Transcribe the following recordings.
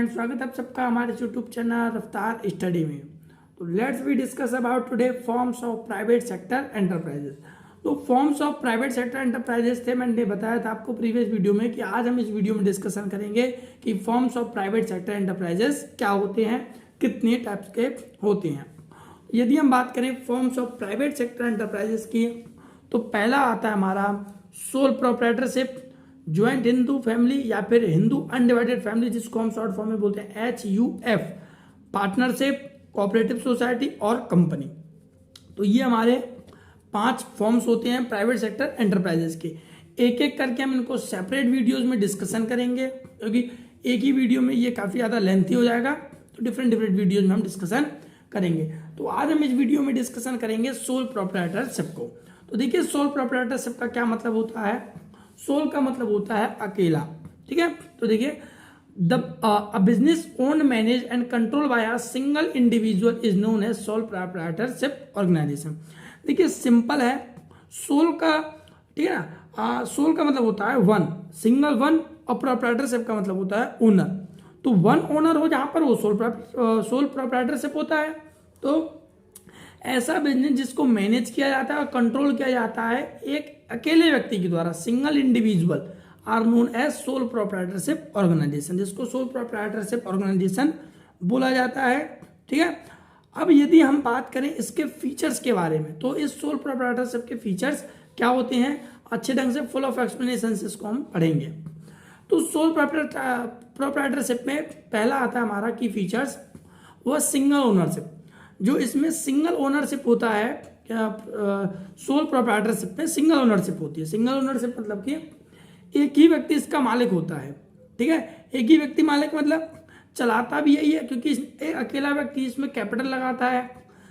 Friends, स्वागत है आप सबका हमारे यूट्यूब चैनल रफ्तार स्टडी में। तो let's we discuss about today forms of private sector enterprises. तो forms of private sector enterprises थे, मैंने बताया था आपको प्रीवियस वीडियो में कि आज हम इस वीडियो में डिस्कशन करेंगे कि forms of private sector enterprises क्या होते हैं, कितने टाइप्स के होते हैं। यदि हम बात करें forms of private sector enterprises की, तो पहला आता है हमारा sole proprietorship, joint Hindu family या फिर हिंदू अनडिवाइडेड फैमिली, जिसको हम शॉर्ट फॉर्म में बोलते हैं HUF, पार्टनरशिप, कोऑपरेटिव सोसाइटी और कंपनी। तो ये हमारे 5 फॉर्म्स होते हैं प्राइवेट सेक्टर एंटरप्राइजेस के। एक एक करके हम इनको सेपरेट वीडियोस में डिस्कशन करेंगे, क्योंकि एक ही वीडियो में ये काफ़ी ज़्यादा लेंथी हो जाएगा, तो डिफरेंट वीडियोज में हम डिस्कशन करेंगे। तो आज हम इस वीडियो में डिस्कशन करेंगे सोल प्रोप्राइटरशिप को। तो देखिए, सोल प्रोप्राइटरशिप का क्या मतलब होता है। सोल का मतलब होता है अकेला, ठीक है। तो देखिए, a business owned, manage and control by a single individual is known as sole proprietorship organisation. देखिए, सिंपल है सोल का, ठीक है ना। सोल का मतलब होता है वन, सिंगल वन, और प्रोप्राइटरशिप का मतलब होता है ओनर। तो वन ओनर हो जहां पर वो सोल प्रोप्राइटरशिप होता है। तो ऐसा बिजनेस जिसको मैनेज किया जाता है और कंट्रोल किया जाता है एक अकेले व्यक्ति के द्वारा, single individual, are known as sole proprietorship organisation, जिसको सोल प्रोप्राइटरशिप ऑर्गेनाइजेशन बोला जाता है, ठीक है। अब यदि हम बात करें इसके फीचर्स के बारे में, तो इस सोल प्रोप्राइटरशिप के फीचर्स क्या होते हैं, अच्छे ढंग से फुल ऑफ एक्सप्लेनेशन इसको हम पढ़ेंगे। तो सोल प्रोप्राइटरशिप में पहला आता है हमारा की फीचर्स, वह सिंगल ओनरशिप। जो इसमें सिंगल ओनरशिप होता है, क्या सोल प्रोप्राइटरशिप में सिंगल ओनरशिप होती है। सिंगल ओनरशिप मतलब कि एक ही व्यक्ति इसका मालिक होता है, ठीक है। एक ही व्यक्ति मालिक मतलब चलाता भी यही है, क्योंकि एक अकेला व्यक्ति इसमें कैपिटल लगाता है,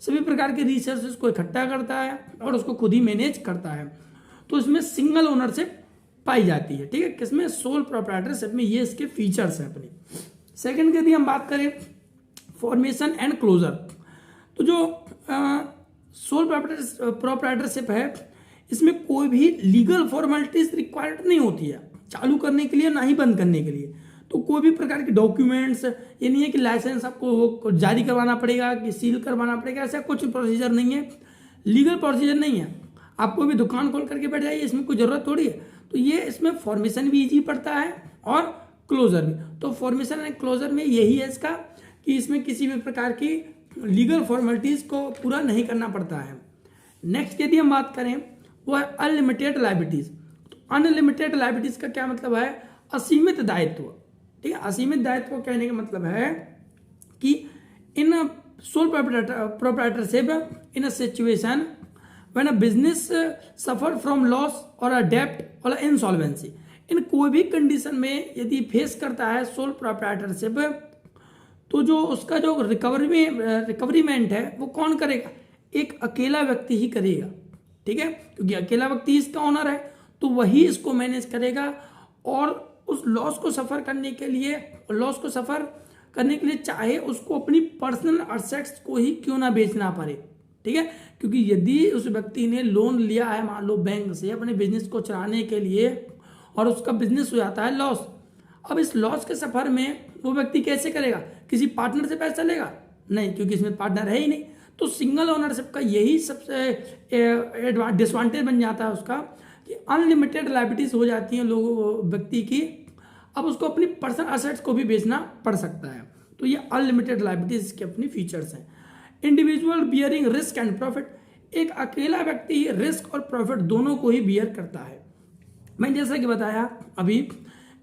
सभी प्रकार के रिसोर्सेज को इकट्ठा करता है और उसको खुद ही मैनेज करता है। तो इसमें सिंगल ओनरशिप पाई जाती है, ठीक है। किसमें, सोल प्रोप्राइटरशिप में। ये इसके फीचर्स हैं अपने। सेकंड की यदि हम बात करें फॉर्मेशन एंड क्लोजर, तो जो सोल प्रोप्राइटरशिप है, इसमें कोई भी लीगल फॉर्मेलिटीज रिक्वायर्ड नहीं होती है चालू करने के लिए, ना ही बंद करने के लिए। तो कोई भी प्रकार के डॉक्यूमेंट्स, ये नहीं है कि लाइसेंस आपको जारी करवाना पड़ेगा, कि सील करवाना पड़ेगा, ऐसा कुछ प्रोसीजर नहीं है, लीगल प्रोसीजर नहीं है। आपको भी दुकान खोल करके बैठ जाइए, इसमें कोई जरूरत थोड़ी है। तो ये इसमें फॉर्मेशन भी ईजी पड़ता है और क्लोजर भी। तो फॉर्मेशन एंड क्लोजर में यही है इसका, कि इसमें किसी भी प्रकार की लीगल फॉर्मेलिटीज को पूरा नहीं करना पड़ता है। नेक्स्ट यदि हम बात करें वो है अनलिमिटेड लायबिलिटीज। तो अनलिमिटेड लायबिलिटीज का क्या मतलब है, असीमित दायित्व, ठीक है। असीमित दायित्व कहने का मतलब है कि in sole proprietorship in a situation when a business suffer from loss और अ डेब्ट और इंसॉल्वेंसी, इन कोई भी कंडीशन में यदि फेस करता है सोल प्रोप्राइटरशिप, तो जो उसका जो रिकवरीमेंट है वो कौन करेगा, एक अकेला व्यक्ति ही करेगा, ठीक है। क्योंकि अकेला व्यक्ति इसका ओनर है, तो वही इसको मैनेज करेगा। और उस लॉस को सफर करने के लिए चाहे उसको अपनी पर्सनल असेट्स को ही क्यों ना बेचना पड़े, ठीक है। क्योंकि यदि उस व्यक्ति ने लोन लिया है मान लो बैंक से अपने बिजनेस को चलाने के लिए, और उसका बिजनेस हो जाता है लॉस, अब इस लॉस के सफर में वो व्यक्ति कैसे करेगा, किसी पार्टनर से पैसा लेगा नहीं, क्योंकि इसमें पार्टनर है ही नहीं। तो सिंगल ओनरशिप का यही सबसे डिसवांटेज बन जाता है उसका, कि अनलिमिटेड लायबिलिटीज हो जाती हैं लोगों व्यक्ति की, अब उसको अपनी पर्सनल असेट्स को भी बेचना पड़ सकता है। तो ये अनलिमिटेड लायबिलिटीज के अपनी फीचर्स हैं। Individual bearing risk and profit, एक अकेला व्यक्ति रिस्क और प्रॉफिट दोनों को ही बियर करता है। मैं जैसा कि बताया अभी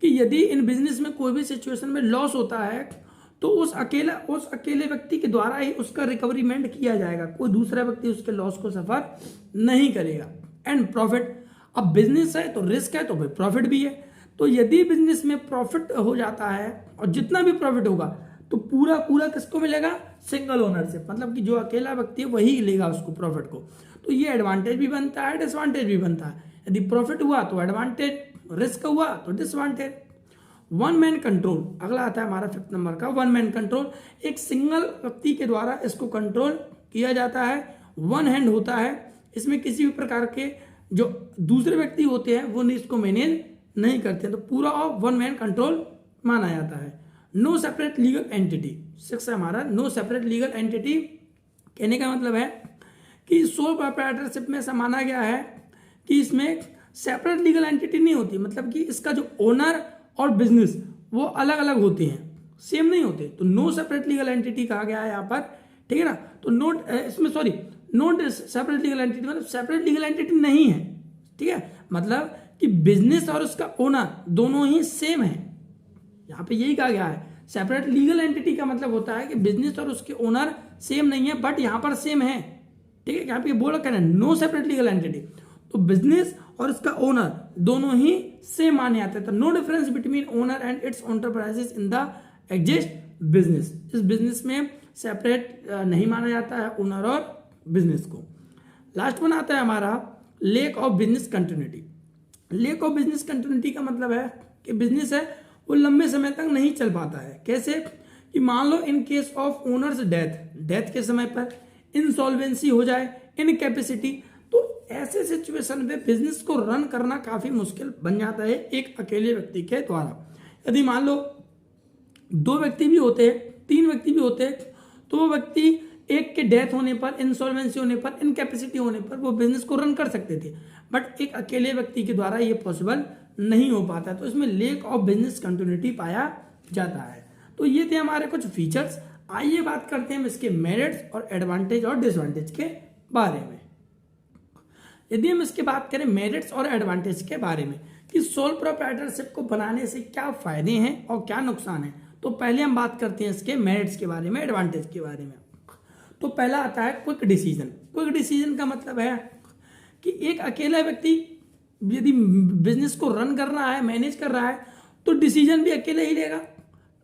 कि यदि इन बिजनेस में कोई भी सिचुएशन में लॉस होता है, तो उस अकेले व्यक्ति के द्वारा ही उसका रिकवरीमेंट किया जाएगा, कोई दूसरा व्यक्ति उसके लॉस को सफर नहीं करेगा। एंड प्रॉफिट, अब बिजनेस है तो रिस्क है, तो भाई प्रॉफिट भी है। तो यदि बिजनेस में प्रॉफिट हो जाता है, और जितना भी प्रॉफिट होगा तो पूरा किसको मिलेगा, सिंगल ओनर से, मतलब कि जो अकेला व्यक्ति है वही लेगा उसको प्रॉफिट को। तो ये एडवांटेज भी बनता है, डिसवांटेज भी बनता है। यदि प्रॉफिट हुआ तो एडवांटेज, रिस्क हुआ तो डिसवांटेज। वन मैन कंट्रोल, अगला आता है हमारा 5th नंबर का, वन मैन कंट्रोल। एक सिंगल व्यक्ति के द्वारा इसको कंट्रोल किया जाता है, वन हैंड होता है, इसमें किसी भी प्रकार के जो दूसरे व्यक्ति होते हैं वो इसको मैनेज नहीं करते, तो पूरा ऑफ वन मैन कंट्रोल माना जाता है। No separate legal entity. 6 है हमारा नो सेपरेट लीगल एंटिटी। कहने का मतलब है कि सोल प्रोप्राइटरशिप में ऐसा माना गया है कि इसमें सेपरेट लीगल एंटिटी नहीं होती, मतलब कि इसका जो ओनर और बिजनेस वो अलग अलग होते हैं, सेम नहीं होते। तो नो सेपरेट लीगल एंटिटी कहा गया है यहाँ पर, ठीक है ना। तो नोट इसमें sorry note separate legal entity मतलब सेपरेट लीगल एंटिटी नहीं है, ठीक है, मतलब कि बिजनेस और उसका ओनर दोनों ही सेम है। यहाँ पे यही कहा गया है। सेपरेट लीगल एंटिटी का मतलब होता है कि बिजनेस और उसके ओनर सेम नहीं है, बट यहाँ पर सेम है, ठीक है। यहाँ पे बोला कहना नो सेपरेट लीगल एंटिटी, तो बिजनेस और इसका ओनर दोनों ही सेम माने जाते हैं। तो no difference between owner and its enterprises in the exist business. इस बिजनेस में सेपरेट नहीं माना जाता है ओनर और बिजनेस को। लास्ट वन आता है हमारा lake of business continuity. Lake of business continuity का मतलब है कि बिजनेस है वो लंबे समय तक नहीं चल पाता है। कैसे कि मान लो in case of owner's death के समय पर इंसॉल्वेंसी हो जाए, इनकैपेसिटी, तो ऐसे सिचुएशन में बिजनेस को रन करना काफी मुश्किल बन जाता है एक अकेले व्यक्ति के द्वारा। यदि मान लो 2 व्यक्ति भी होते हैं, 3 व्यक्ति भी होते हैं, तो वो व्यक्ति एक के डेथ होने पर, इंसॉल्वेंसी होने पर, इनकैपेसिटी होने पर वो बिजनेस को रन कर सकते थे, बट एक अकेले व्यक्ति के द्वारा ये पॉसिबल नहीं हो पाता। तो इसमें लेक ऑफ बिजनेस कंटिन्यूटी पाया जाता है। तो ये थे हमारे कुछ फीचर्स। आइए बात करते हैं इसके मेरिट्स और एडवांटेज और डिसएडवांटेज के बारे में। यदि हम इसके बात करें मेरिट्स और एडवांटेज के बारे में कि सोल प्रोप्राइटरशिप को बनाने से क्या फायदे हैं और क्या नुकसान है, तो पहले हम बात करते हैं इसके मेरिट्स के बारे में, एडवांटेज के बारे में। तो पहला आता है क्विक डिसीजन। क्विक डिसीजन का मतलब है कि एक अकेला व्यक्ति यदि बिजनेस को रन कर रहा है, मैनेज कर रहा है, तो डिसीजन भी अकेले ही लेगा,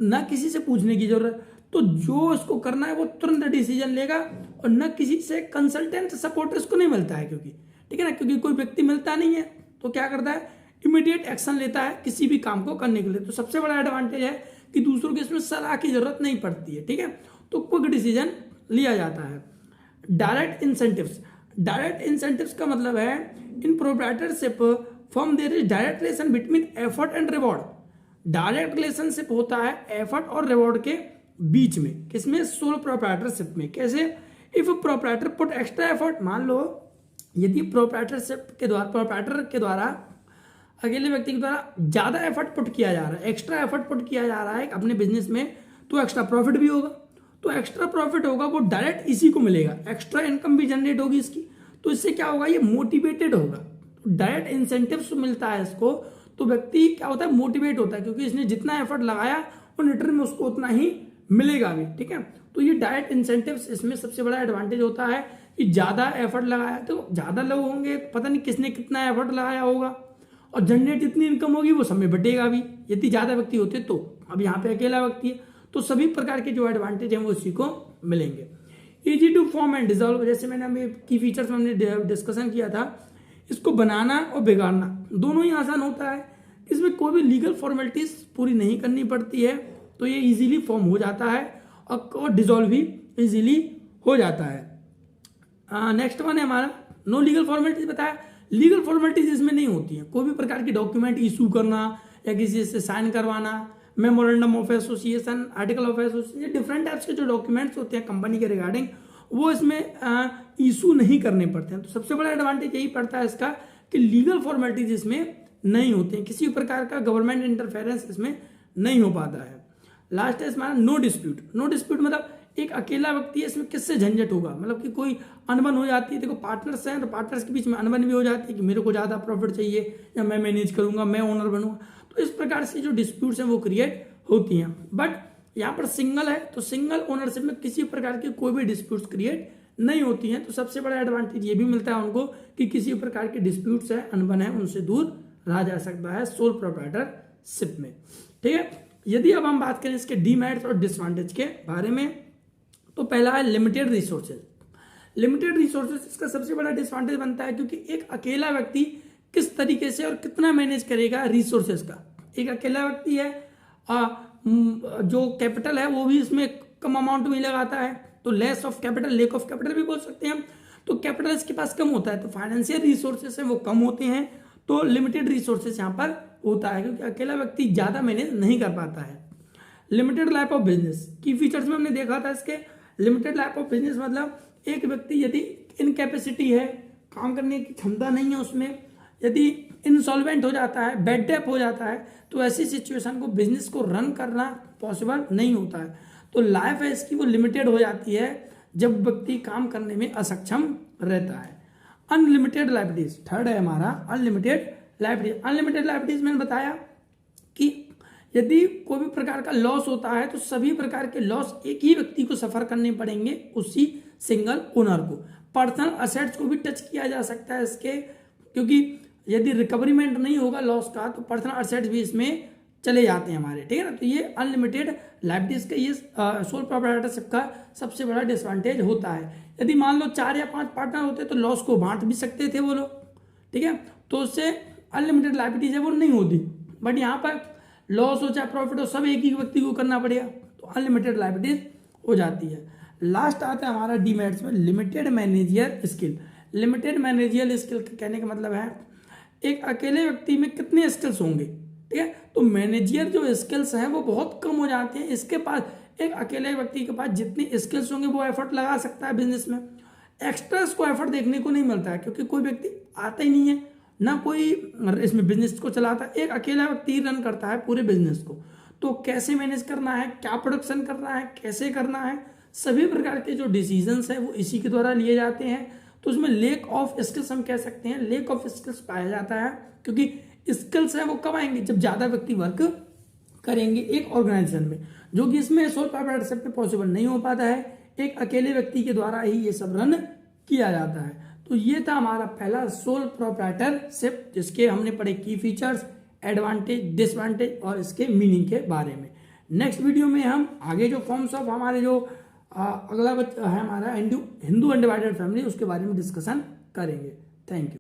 ना किसी से पूछने की जरूरत। तो जो इसको करना है वो तुरंत डिसीजन लेगा और न किसी से कंसल्टेंट सपोर्ट इसको नहीं मिलता है, क्योंकि ठीक है ना, क्योंकि कोई व्यक्ति मिलता नहीं है तो क्या करता है, इमीडिएट एक्शन लेता है किसी भी काम को करने के लिए। तो सबसे बड़ा एडवांटेज है कि दूसरों की इसमें सलाह की जरूरत नहीं पड़ती है, ठीक है। तो क्विक डिसीजन लिया जाता है। Direct incentives. डायरेक्ट इंसेंटिव्स का मतलब है in proprietorship firm there is direct relation between effort and reward. Direct relationship होता है एफर्ट और रिवॉर्ड के बीच में, किसमें, सोल प्रोप्राइटरशिप में। कैसे, if proprietor put extra effort, मान लो यदि प्रोप्राइटरशिप के द्वारा, प्रोप्राइटर के द्वारा, अकेले व्यक्ति के द्वारा ज्यादा एफर्ट पुट किया जा रहा है, एक्स्ट्रा एफर्ट पुट किया जा रहा है अपने बिजनेस में, तो एक्स्ट्रा प्रॉफिट भी होगा। तो एक्स्ट्रा प्रॉफिट होगा वो डायरेक्ट इसी को मिलेगा, एक्स्ट्रा इनकम भी जनरेट होगी इसकी। तो इससे क्या होगा, ये मोटिवेटेड होगा। डायरेक्ट इंसेंटिव्स मिलता है इसको, तो व्यक्ति क्या होता है, मोटिवेट होता है, क्योंकि इसने जितना एफर्ट लगाया और रिटर्न में उसको उतना ही मिलेगा भी, ठीक है। तो ये डायरेक्ट इंसेंटिव्स इसमें सबसे बड़ा एडवांटेज होता है कि ज्यादा एफर्ट लगाया तो ज्यादा लोग होंगे, पता नहीं किसने कितना एफर्ट लगाया होगा, और जनरेट जितनी इनकम होगी वो सब में बटेगा भी, यदि ज्यादा व्यक्ति होते तो। अब यहाँ पे अकेला व्यक्ति है, तो सभी प्रकार के जो एडवांटेज हैं वो इसी को मिलेंगे। Easy to form and dissolve, जैसे मैंने अभी की फीचर्स में हमने डिस्कशन किया था, इसको बनाना और बिगाड़ना दोनों ही आसान होता है। इसमें कोई भी लीगल फॉर्मेलिटीज पूरी नहीं करनी पड़ती है, तो ये इजीली फॉर्म हो जाता है और डिसॉल्व भी इजीली हो जाता है। नेक्स्ट वन है हमारा नो लीगल फॉर्मेलिटीज। बताया लीगल फॉर्मेलिटीज इसमें नहीं होती है, कोई भी प्रकार की डॉक्यूमेंट इशू करना या किसी से साइन करवाना, memorandum of association, article of association, different types के जो डॉक्यूमेंट्स होते हैं कंपनी के रिगार्डिंग, वो इसमें इशू नहीं करने पड़ते हैं। तो सबसे बड़ा एडवांटेज यही पड़ता है इसका कि लीगल फॉर्मेलिटीज इसमें नहीं होते हैं, किसी प्रकार का गवर्नमेंट इंटरफेरेंस इसमें नहीं हो पाता है। लास्ट है हमारा नो डिस्प्यूट। नो डिस्प्यूट मतलब एक अकेला व्यक्ति है, इसमें किससे झंझट होगा, मतलब कि कोई अनबन हो जाती है, देखो पार्टनर्स हैं तो पार्टनर्स के बीच में अनबन भी हो जाती है कि मेरे को ज्यादा प्रॉफिट चाहिए या मैं मैनेज करूंगा, मैं ओनर बनूंगा, तो इस प्रकार से जो डिस्प्यूट्स हैं वो क्रिएट होती हैं। बट यहाँ पर सिंगल है, तो सिंगल ओनरशिप में किसी प्रकार की कोई भी डिस्प्यूट्स क्रिएट नहीं होती हैं। तो सबसे बड़ा एडवांटेज ये भी मिलता है उनको कि किसी प्रकार के डिस्प्यूट्स है, अनबन है, उनसे दूर रहा जा सकता है सोल प्रोप्राइटरशिप में, ठीक है। यदि अब हम बात करें इसके डीमेरिट्स और डिसएडवांटेज के बारे में, तो पहला है लिमिटेड रिसोर्सेज। लिमिटेड रिसोर्सेज इसका सबसे बड़ा डिसएडवांटेज बनता है, क्योंकि एक अकेला व्यक्ति किस तरीके से और कितना मैनेज करेगा रिसोर्सेज का। एक अकेला व्यक्ति है, जो कैपिटल है वो भी इसमें कम अमाउंट में लगाता है, तो less of capital, lake of capital भी बोल सकते हैं। तो कैपिटल इसके पास कम होता है, तो फाइनेंशियल रिसोर्सेज है वो कम होते हैं, तो लिमिटेड रिसोर्सेज यहाँ पर होता है, क्योंकि अकेला व्यक्ति ज्यादा मैनेज नहीं कर पाता है। लिमिटेड लाइफ ऑफ बिजनेस की फीचर्स में हमने देखा था इसके। लिमिटेड लाइफ ऑफ बिजनेस मतलब एक व्यक्ति यदि इनकैपेसिटी है, काम करने की क्षमता नहीं है उसमें, यदि इंसॉल्वेंट हो जाता है, बेड डेप हो जाता है, तो ऐसी सिचुएशन को बिजनेस को रन करना पॉसिबल नहीं होता है। तो लाइफ है इसकी वो लिमिटेड हो जाती है जब व्यक्ति काम करने में असक्षम रहता है। अनलिमिटेड लाइबिलिटीज थर्ड है हमारा अनलिमिटेड लाइबिलिटीज। अनलिमिटेड लाइबिलिटीज मैंने बताया कि यदि कोई भी प्रकार का लॉस होता है तो सभी प्रकार के लॉस एक ही व्यक्ति को सफर करने पड़ेंगे, उसी सिंगल ओनर को। पर्सनल असेट्स को भी टच किया जा सकता है इसके, क्योंकि यदि रिकवरीमेंट नहीं होगा लॉस का तो पर्सनल असेट्स भी इसमें चले जाते हैं हमारे, ठीक है ना। तो ये अनलिमिटेड लाइबिलिटीज का ये सोल प्रोप्राइटरशिप का सबसे बड़ा डिसएडवांटेज होता है। यदि मान लो 4 या 5 पार्टनर होते तो लॉस को बांट भी सकते थे वो लोग, ठीक है, तो उससे अनलिमिटेड लाइबिलिटीज है वो नहीं होती। बट यहाँ पर लॉस हो चाहे प्रॉफिट हो सब एक ही व्यक्ति को करना पड़ेगा, तो अनलिमिटेड लाइबिलिटीज हो जाती है। लास्ट आता है हमारा डीमेरिट्स में limited managerial skill. Limited managerial skill कहने का मतलब है एक अकेले व्यक्ति में कितने स्किल्स होंगे, ठीक है। तो मैनेजियर जो स्किल्स हैं वो बहुत कम हो जाते हैं। इसके पास एक अकेले व्यक्ति के पास जितने स्किल्स होंगे वो एफर्ट लगा सकता है बिजनेस में। एक्स्ट्रास को एफर्ट देखने को नहीं मिलता है क्योंकि कोई व्यक्ति आता ही नहीं है, ना कोई इसमें बिजनेस को चलाता है। एक अकेला व्यक्ति रन करता है पूरे बिजनेस को। तो कैसे मैनेज करना है, क्या प्रोडक्शन करना है, कैसे करना है, सभी प्रकार के जो डिसीजंस हैं वो इसी के द्वारा लिए जाते हैं। तो उसमें लेक ऑफ स्किल्स हम कह सकते हैं, लेक ऑफ स्किल्स पाया जाता है क्योंकि स्किल्स है वो कब आएंगे जब ज्यादा व्यक्ति वर्क करेंगे एक ऑर्गेनाइजेशन में, जो कि इसमें सोल प्रोप्राइटरशिप में पॉसिबल नहीं हो पाता है। एक अकेले व्यक्ति के द्वारा ही ये सब रन किया जाता है। तो ये था हमारा पहला सोल प्रोप्राइटरशिप, जिसके हमने पढ़े की फीचर्स, एडवांटेज, डिसएडवांटेज और इसके मीनिंग के बारे में। नेक्स्ट वीडियो में हम आगे जो फॉर्म्स ऑफ हमारे जो अगला है हमारा हिंदू अनडिवाइडेड फैमिली, उसके बारे में डिस्कशन करेंगे। Thank you.